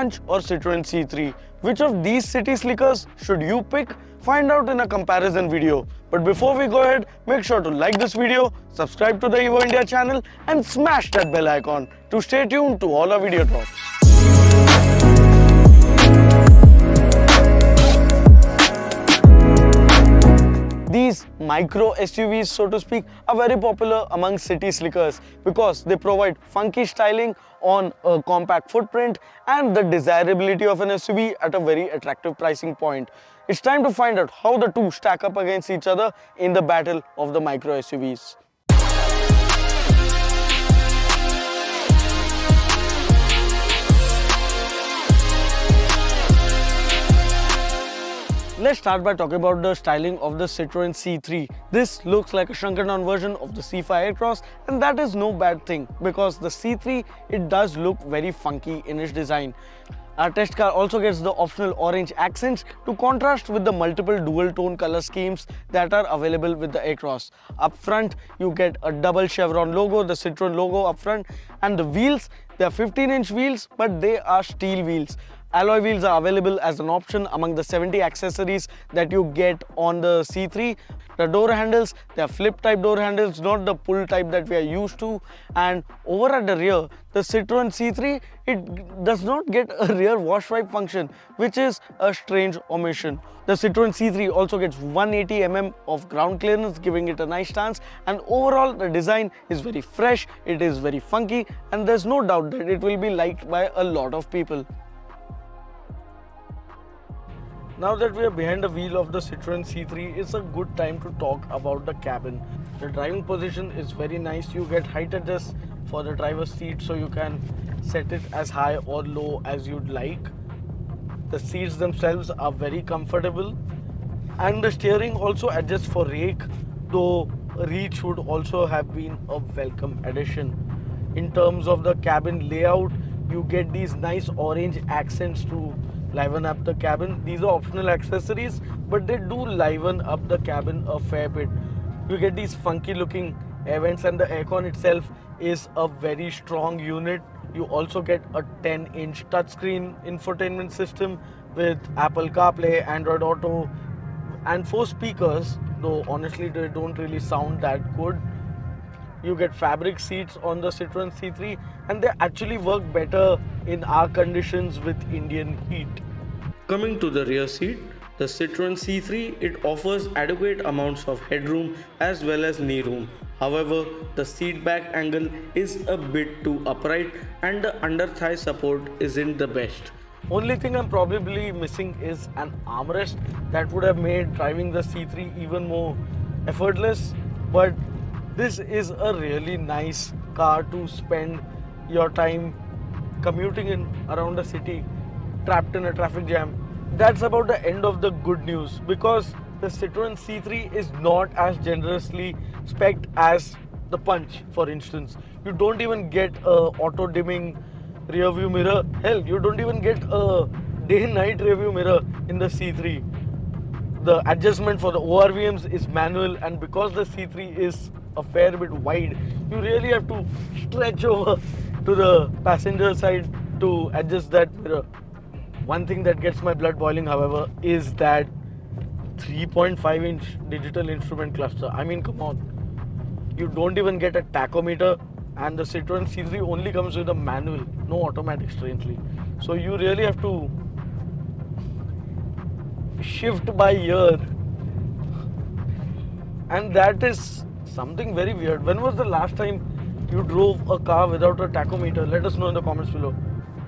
Punch or Citroen C3. Which of these city slickers should you pick? Find out in a comparison video. But before we go ahead, make sure to like this video, subscribe to the Evo India channel and smash that bell icon to stay tuned to all our video drops. These micro SUVs, so to speak, are very popular among city slickers because they provide funky styling on a compact footprint and the desirability of an SUV at a very attractive pricing point. It's time to find out how the two stack up against each other in the battle of the micro SUVs. Let's start by talking about the styling of the Citroen C3. This looks like a shrunken down version of the C5 Aircross, and that is no bad thing because the C3, it does look very funky in its design. Our test car also gets the optional orange accents to contrast with the multiple dual tone color schemes that are available with the Aircross. Up front, you get a double chevron logo, the Citroen logo up front, and the wheels, they are 15-inch wheels, but they are steel wheels. Alloy wheels are available as an option among the 70 accessories that you get on the C3. The door handles, they are flip type door handles, not the pull type that we are used to. And over at the rear, the Citroen C3, it does not get a rear wash wipe function, which is a strange omission. The Citroen C3 also gets 180 mm of ground clearance, giving it a nice stance, and overall the design is very fresh, it is very funky, and there's no doubt that it will be liked by a lot of people. Now that we are behind the wheel of the Citroen C3, it's a good time to talk about the cabin. The driving position is very nice. You get height adjust for the driver's seat, so you can set it as high or low as you'd like. The seats themselves are very comfortable, and the steering also adjusts for rake, though reach would also have been a welcome addition. In terms of the cabin layout, you get these nice orange accents to liven up the cabin. These are optional accessories, but they do liven up the cabin a fair bit. You get these funky looking air vents, and the aircon itself is a very strong unit. You also get a 10-inch touchscreen infotainment system with Apple CarPlay, Android Auto, and 4 speakers, though honestly they don't really sound that good. You get fabric seats on the Citroen C3, and they actually work better in our conditions with Indian heat. Coming to the rear seat, the Citroen C3, it offers adequate amounts of headroom as well as knee room. However, the seat back angle is a bit too upright and the under thigh support isn't the best. Only thing I'm probably missing is an armrest that would have made driving the C3 even more effortless, but this is a really nice car to spend your time commuting in around the city, trapped in a traffic jam. That's about the end of the good news, because the Citroen C3 is not as generously spec'd as the Punch, for instance. You don't even get a auto dimming rear view mirror. Hell, you don't even get a day-night rear view mirror in the C3. The adjustment for the ORVMs is manual, and because the C3 is a fair bit wide, you really have to stretch over to the passenger side to adjust that mirror. One thing that gets my blood boiling, however, is that 3.5-inch digital instrument cluster. I mean, come on. You don't even get a tachometer, and the Citroen C3 only comes with a manual, no automatic, strangely. So you really have to shift by ear, and that is something very weird. When was the last time you drove a car without a tachometer? Let us know in the comments below.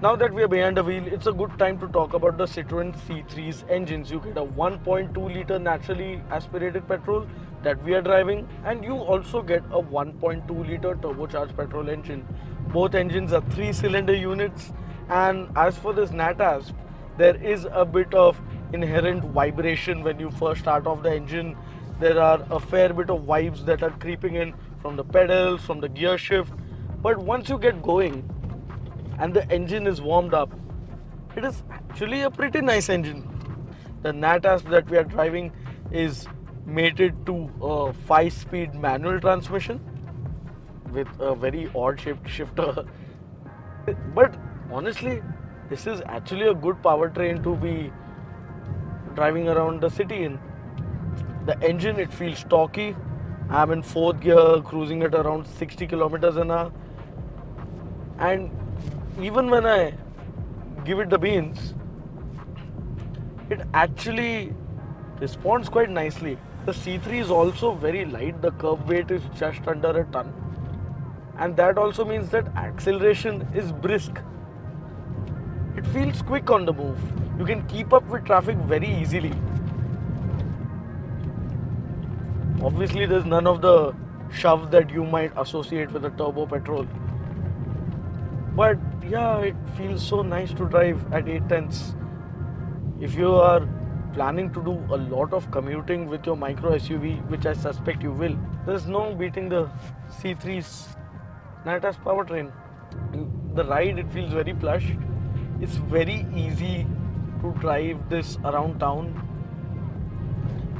Now that we are behind the wheel, it's a good time to talk about the Citroen C3's engines. You get a 1.2 litre naturally aspirated petrol that we are driving, and you also get a 1.2 litre turbocharged petrol engine. Both engines are 3-cylinder units, and as for this NATASP, there is a bit of inherent vibration when you first start off the engine. There are a fair bit of vibes that are creeping in from the pedals, from the gear shift, but once you get going and the engine is warmed up, it is actually a pretty nice engine. The NATASP that we are driving is mated to a 5-speed manual transmission with a very odd shaped shifter. But honestly, this is actually a good powertrain to be driving around the city in. The engine, it feels stocky. I'm in 4th gear, cruising at around 60 kilometers an hour. And even when I give it the beans, it actually responds quite nicely. The C3 is also very light. The curb weight is just under a ton. And that also means that acceleration is brisk. It feels quick on the move. You can keep up with traffic very easily. Obviously, there's none of the shove that you might associate with a turbo petrol. But yeah, it feels so nice to drive at 8 tenths. If you are planning to do a lot of commuting with your micro SUV, which I suspect you will, there's no beating the C3's Natas powertrain. The ride, it feels very plush. It's very easy to drive this around town.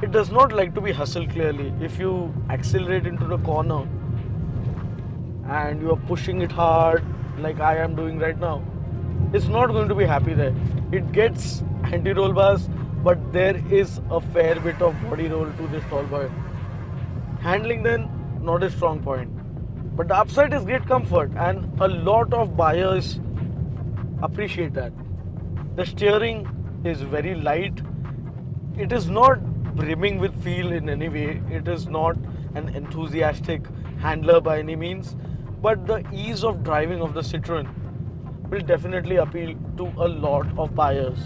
It does not like to be hustled clearly. If you accelerate into the corner and you are pushing it hard like I am doing right now, it's not going to be happy there. It gets anti-roll bars, but there is a fair bit of body roll to this tall boy. Handling then, not a strong point. But the upside is great comfort, and a lot of buyers appreciate that. The steering is very light. It is not brimming with feel in any way. It is not an enthusiastic handler by any means. But the ease of driving of the Citroen will definitely appeal to a lot of buyers.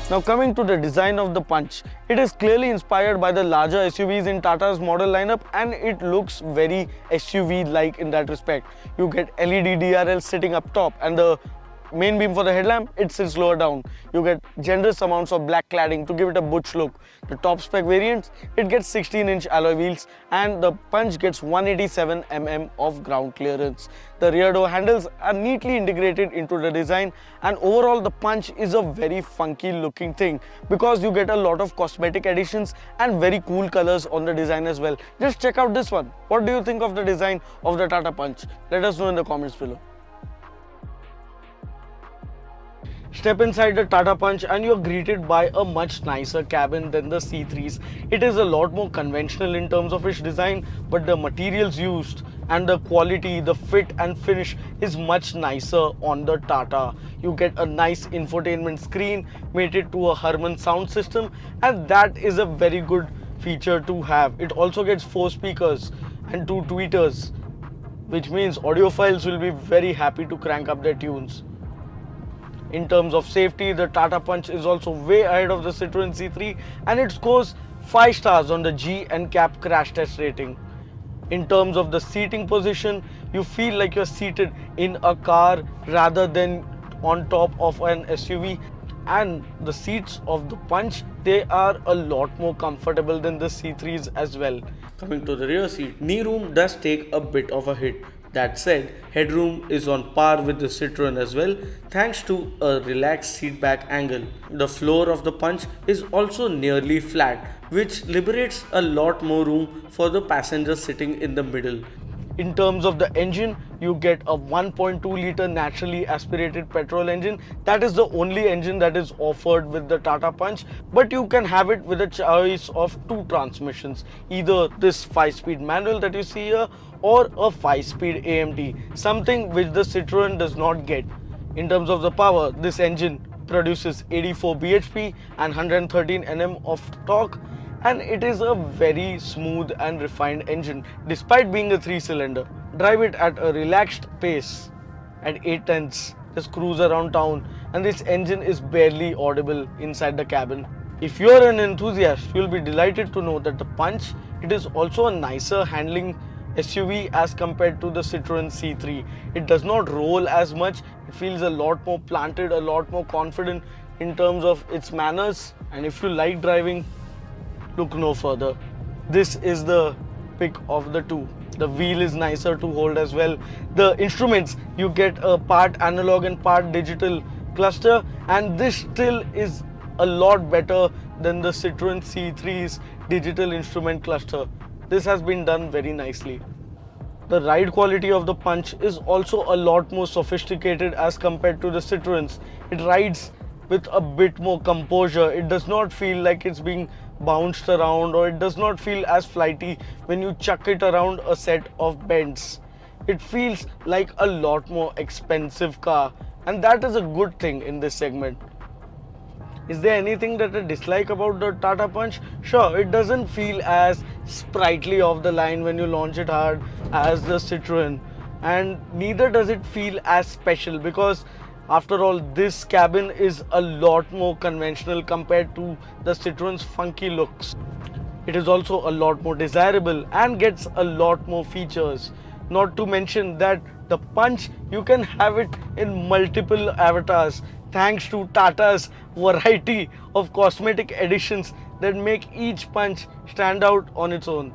Now coming to the design of the Punch, it is clearly inspired by the larger SUVs in Tata's model lineup, and it looks very SUV-like in that respect. You get LED DRL sitting up top, and the main beam for the headlamp, it sits lower down. You get generous amounts of black cladding to give it a butch look. The top spec variants, it gets 16-inch alloy wheels, and the Punch gets 187 mm of ground clearance. The rear door handles are neatly integrated into the design, and overall the Punch is a very funky looking thing because you get a lot of cosmetic additions and very cool colors on the design as well. Just check out this one. What do you think of the design of the Tata Punch? Let us know in the comments below. Step inside the Tata Punch and you're greeted by a much nicer cabin than the C3's. It is a lot more conventional in terms of its design, but the materials used and the quality, the fit and finish is much nicer on the Tata. You get a nice infotainment screen mated to a Harman sound system, and that is a very good feature to have. It also gets 4 speakers and 2 tweeters, which means audiophiles will be very happy to crank up their tunes. In terms of safety, the Tata Punch is also way ahead of the Citroen C3, and it scores 5 stars on the G and CAP crash test rating. In terms of the seating position, you feel like you're seated in a car rather than on top of an SUV, and the seats of the Punch, they are a lot more comfortable than the C3's as well. Coming to the rear seat, knee room does take a bit of a hit. That said, headroom is on par with the Citroen as well, thanks to a relaxed seat back angle. The floor of the Punch is also nearly flat, which liberates a lot more room for the passenger sitting in the middle. In terms of the engine, you get a 1.2 litre naturally aspirated petrol engine. That is the only engine that is offered with the Tata Punch, but you can have it with a choice of 2 transmissions, either this 5-speed manual that you see here or a 5-speed AMT, something which the Citroen does not get. In terms of the power, this engine produces 84 bhp and 113 Nm of torque, and it is a very smooth and refined engine despite being a 3-cylinder. Drive it at a relaxed pace at 8 tenths, just cruise around town, and this engine is barely audible inside the cabin. If you are an enthusiast, you will be delighted to know that the Punch, it is also a nicer handling SUV as compared to the Citroen C3. It does not roll as much, it feels a lot more planted, a lot more confident in terms of its manners, and if you like driving, look no further. This is the pick of the two. The wheel is nicer to hold as well. The instruments, you get a part analog and part digital cluster, and this still is a lot better than the Citroen C3's digital instrument cluster. This has been done very nicely. The ride quality of the Punch is also a lot more sophisticated as compared to the Citroens. It rides with a bit more composure. It does not feel like it's being bounced around, or it does not feel as flighty when you chuck it around a set of bends. It feels like a lot more expensive car, and that is a good thing in this segment. Is there anything that I dislike about the Tata Punch? Sure, it doesn't feel as sprightly off the line when you launch it hard as the Citroen, and neither does it feel as special, because after all, this cabin is a lot more conventional compared to the Citroen's funky looks. It is also a lot more desirable and gets a lot more features. Not to mention that the Punch, you can have it in multiple avatars thanks to Tata's variety of cosmetic additions that make each Punch stand out on its own.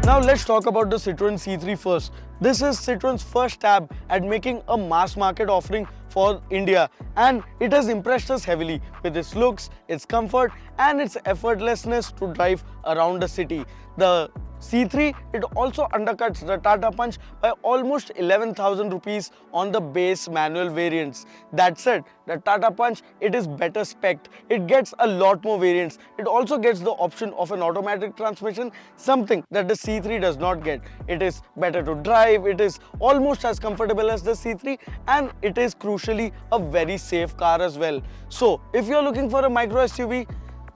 Now let's talk about the Citroen C3 first. This is Citroen's first stab at making a mass market offering for India, and it has impressed us heavily with its looks, its comfort and its effortlessness to drive around the city. The C3, it also undercuts the Tata Punch by almost 11,000 rupees on the base manual variants. That said, the Tata Punch, it is better spec'd. It gets a lot more variants. It also gets the option of an automatic transmission, something that the C3 does not get. It is better to drive, it is almost as comfortable as the C3, and it is crucially a very safe car as well. So, if you're looking for a micro SUV,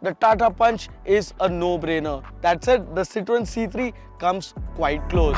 the Tata Punch is a no-brainer. That said, the Citroen C3 comes quite close.